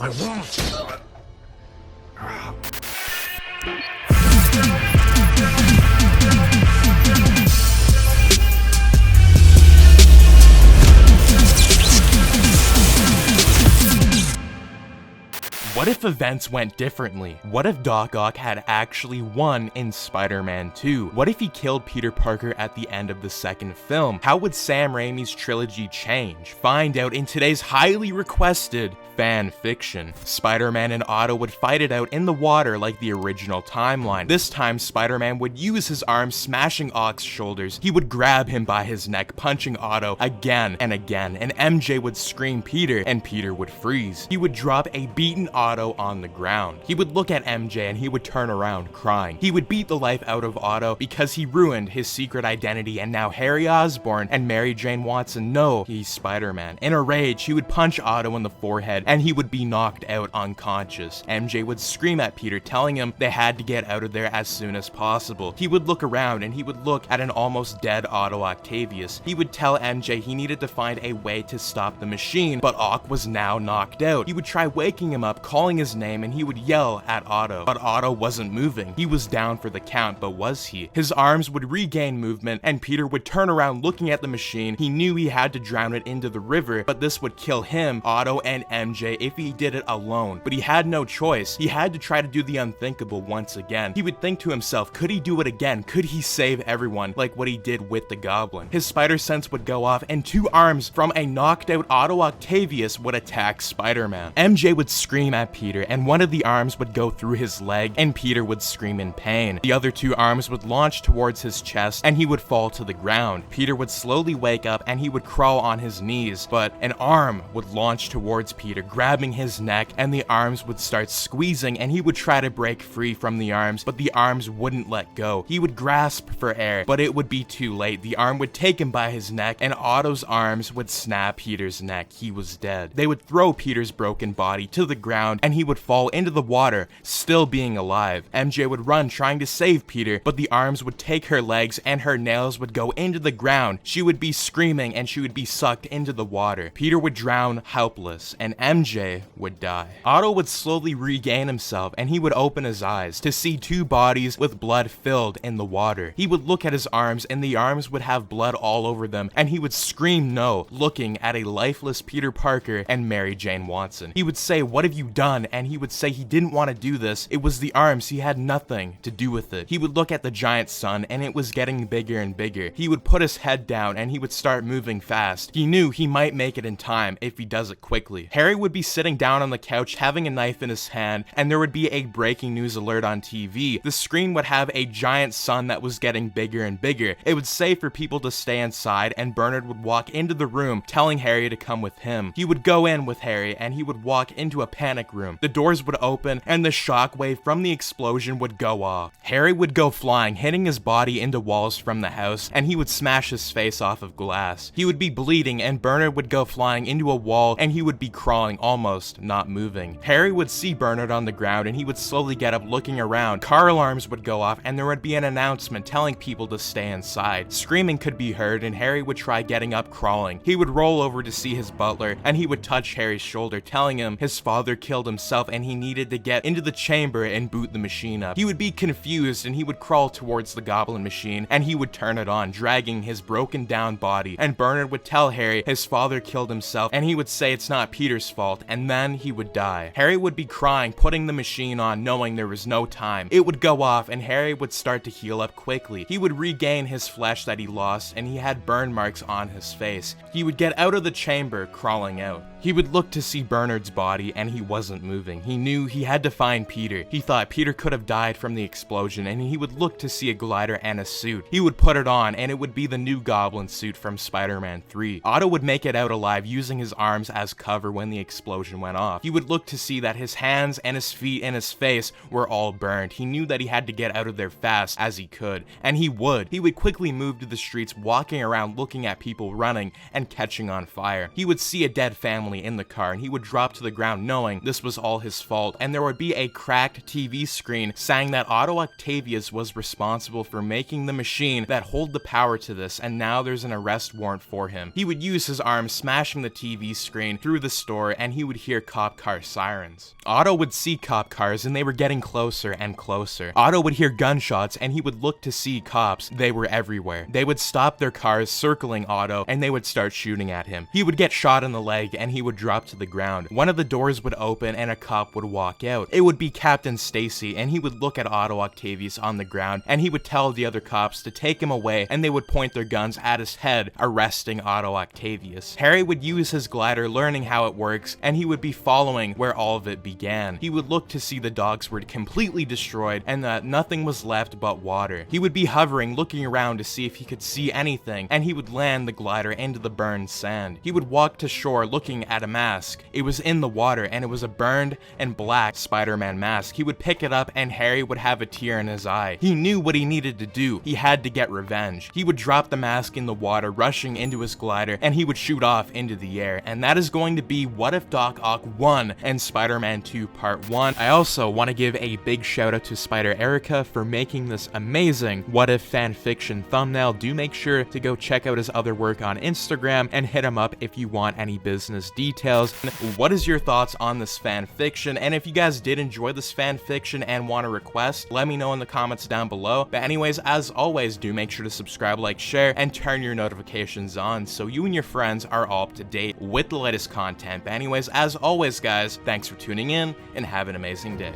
I won't. What if events went differently? What if Doc Ock had actually won in Spider-Man 2? What if he killed Peter Parker at the end of the second film? How would Sam Raimi's trilogy change? Find out in today's highly requested fan fiction. Spider-Man and Otto would fight it out in the water like the original timeline. This time, Spider-Man would use his arms smashing Ock's shoulders. He would grab him by his neck, punching Otto again and again, and MJ would scream Peter, and Peter would freeze. He would drop a beaten Otto on the ground. He would look at MJ and he would turn around crying. He would beat the life out of Otto because he ruined his secret identity, and now Harry Osborn and Mary Jane Watson know he's Spider-Man. In a rage, he would punch Otto in the forehead and he would be knocked out unconscious. MJ would scream at Peter, telling him they had to get out of there as soon as possible. He would look around and he would look at an almost dead Otto Octavius. He would tell MJ he needed to find a way to stop the machine, but Ock was now knocked out. He would try waking him up, calling his name, and he would yell at Otto, but Otto wasn't moving. He was down for the count, but was he? His arms would regain movement and Peter would turn around looking at the machine. He knew he had to drown it into the river, but this would kill him, Otto, and MJ if he did it alone. But he had no choice. He had to try to do the unthinkable once again. He would think to himself, could he do it again? Could he save everyone like what he did with the Goblin? His spider sense would go off and two arms from a knocked out Otto Octavius would attack Spider-Man. MJ would scream at Peter and one of the arms would go through his leg and Peter would scream in pain. The other two arms would launch towards his chest and he would fall to the ground. Peter would slowly wake up and he would crawl on his knees, but an arm would launch towards Peter, grabbing his neck, and the arms would start squeezing and he would try to break free from the arms, but the arms wouldn't let go. He would grasp for air, but it would be too late. The arm would take him by his neck and Otto's arms would snap Peter's neck. He was dead. They would throw Peter's broken body to the ground and he would fall into the water, still being alive. MJ would run trying to save Peter, but the arms would take her legs and her nails would go into the ground. She would be screaming and she would be sucked into the water. Peter would drown helpless and MJ would die. Otto would slowly regain himself and he would open his eyes to see two bodies with blood filled in the water. He would look at his arms and the arms would have blood all over them and he would scream no, looking at a lifeless Peter Parker and Mary Jane Watson. He would say, "What have you done?" And he would say he didn't want to do this. It was the arms. He had nothing to do with it. He would look at the giant sun and it was getting bigger and bigger. He would put his head down and he would start moving fast. He knew he might make it in time if he does it quickly. Harry would be sitting down on the couch having a knife in his hand and there would be a breaking news alert on TV. The screen would have a giant sun that was getting bigger and bigger. It would say for people to stay inside and Bernard would walk into the room telling Harry to come with him. He would go in with Harry and he would walk into a panic room. The doors would open and the shockwave from the explosion would go off. Harry would go flying, hitting his body into walls from the house, and he would smash his face off of glass. He would be bleeding and Bernard would go flying into a wall and he would be crawling, almost not moving. Harry would see Bernard on the ground and he would slowly get up looking around. Car alarms would go off and there would be an announcement telling people to stay inside. Screaming could be heard and Harry would try getting up crawling. He would roll over to see his butler and he would touch Harry's shoulder, telling him his father killed himself and he needed to get into the chamber and boot the machine up. He would be confused and he would crawl towards the goblin machine and he would turn it on, dragging his broken down body, and Bernard would tell Harry his father killed himself and he would say it's not Peter's fault, and then he would die. Harry would be crying, putting the machine on, knowing there was no time. It would go off and Harry would start to heal up quickly. He would regain his flesh that he lost and he had burn marks on his face. He would get out of the chamber, crawling out. He would look to see Bernard's body and he wasn't moving. He knew he had to find Peter. He thought Peter could have died from the explosion and he would look to see a glider and a suit. He would put it on and it would be the new Goblin suit from Spider-Man 3. Otto would make it out alive using his arms as cover when the explosion went off. He would look to see that his hands and his feet and his face were all burned. He knew that he had to get out of there fast as he could, and he would. He would quickly move to the streets, walking around looking at people running and catching on fire. He would see a dead family in the car and he would drop to the ground knowing this this was all his fault, and there would be a cracked TV screen saying that Otto Octavius was responsible for making the machine that hold the power to this, and now there's an arrest warrant for him. He would use his arm smashing the TV screen through the store, and he would hear cop car sirens. Otto would see cop cars, and they were getting closer and closer. Otto would hear gunshots, and he would look to see cops. They were everywhere. They would stop their cars circling Otto, and they would start shooting at him. He would get shot in the leg, and he would drop to the ground. One of the doors would open, and a cop would walk out. It would be Captain Stacy, and he would look at Otto Octavius on the ground, and he would tell the other cops to take him away, and they would point their guns at his head, arresting Otto Octavius. Harry would use his glider, learning how it works, and he would be following where all of it began. He would look to see the dogs were completely destroyed, and that nothing was left but water. He would be hovering, looking around to see if he could see anything, and he would land the glider into the burned sand. He would walk to shore, looking at a mask. It was in the water, and it was a burned and black Spider-Man mask. He would pick it up, and Harry would have a tear in his eye. He knew what he needed to do. He had to get revenge. He would drop the mask in the water, rushing into his glider, and he would shoot off into the air. And that is going to be What If Doc Ock Won and Spider-Man 2 Part 1. I also want to give a big shout out to Spider Erica for making this amazing What If fanfiction thumbnail. Do make sure to go check out his other work on Instagram and hit him up if you want any business details. What is your thoughts on this fanfiction? And if you guys did enjoy this fanfiction and want to request, let me know in the comments down below. But anyways, as always, do make sure to subscribe, like, share, and turn your notifications on so you and your friends are all up to date with the latest content. But anyways, as always, guys, thanks for tuning in and have an amazing day.